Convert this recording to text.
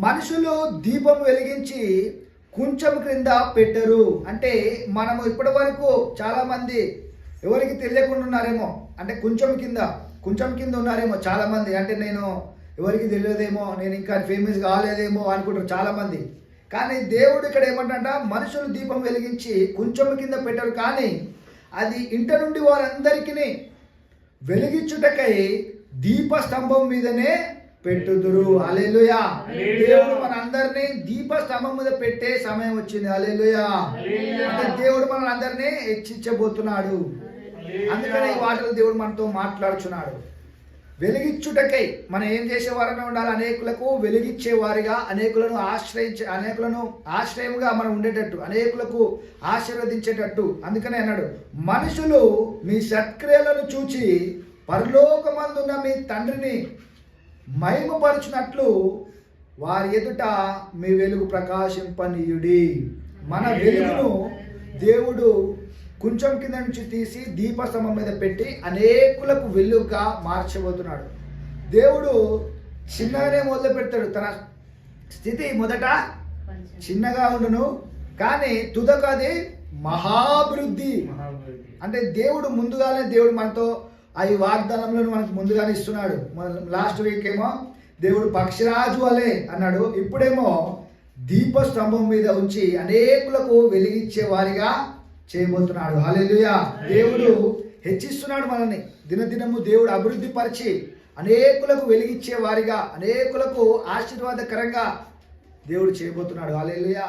మనుషులు దీపం వెలిగించి కుంచం క్రింద పెట్టరు. అంటే మనము ఇప్పటి వరకు చాలామంది ఎవరికి తెలియకుండా ఉన్నారేమో, అంటే కొంచెం కింద ఉన్నారేమో చాలామంది. అంటే నేను ఎవరికి తెలియదేమో, నేను ఇంకా ఫేమస్ కాలేదేమో అనుకుంటారు చాలామంది. కానీ దేవుడు ఇక్కడ ఏమంటా, మనుషులు దీపం వెలిగించి కొంచెం కింద పెట్టరు, కానీ అది ఇంట నుండి వారందరికీ వెలిగించుటకై దీపస్తంభం మీదనే పెట్టుదురు. హల్లెలూయా. దేవుడు మన అందరినీ దీపస్తంభం మీద పెట్టే సమయం వచ్చింది. హల్లెలూయా. అంటే దేవుడు మన అందరినీ హెచ్చించబోతున్నాడు. అందుకనే ఈ వాటిలో దేవుడు మనతో మాట్లాడుచున్నాడు. వెలిగించుటకై మనం ఏం చేసేవారనే ఉండాలి, అనేకులకు వెలిగించేవారిగా, అనేకులను ఆశ్రయముగా మనం ఉండేటట్టు, అనేకులకు ఆశీర్వదించేటట్టు. అందుకనే అన్నాడు, మనుషులు మీ సత్క్రియలను చూచి పరలోకమందున్న మీ తండ్రిని మహిమపరచునట్లు వారి ఎదుట మీ వెలుగు ప్రకాశింపనీయుడి. మన వెలుగును దేవుడు కొంచెం కింద నుంచి తీసి దీపస్తంభం మీద పెట్టి అనేకులకు వెలుగుగా మార్చబోతున్నాడు. దేవుడు చిన్నగానే మొదలు పెడతాడు. తన స్థితి మొదట చిన్నగా ఉండును, కానీ తుదకు అది మహాభివృద్ధి. అంటే దేవుడు ముందుగానే మనతో ఈ వాగ్దానంలో మనకు ముందుగానే ఇస్తున్నాడు. లాస్ట్ వీక్ ఏమో దేవుడు పక్షిరాజు వలె అన్నాడు, ఇప్పుడేమో దీపస్తంభం మీద ఉంచి అనేకులకు వెలిగించే వారిగా చేయబోతున్నాడు. హల్లెలూయా. దేవుడు హెచ్చిస్తున్నాడు మనల్ని. దినదినము దేవుడు అభివృద్ధి పరిచి అనేకులకు వెలిగించే వారిగా, అనేకులకు ఆశీర్వాదకరంగా దేవుడు చేయబోతున్నాడు. హల్లెలూయా.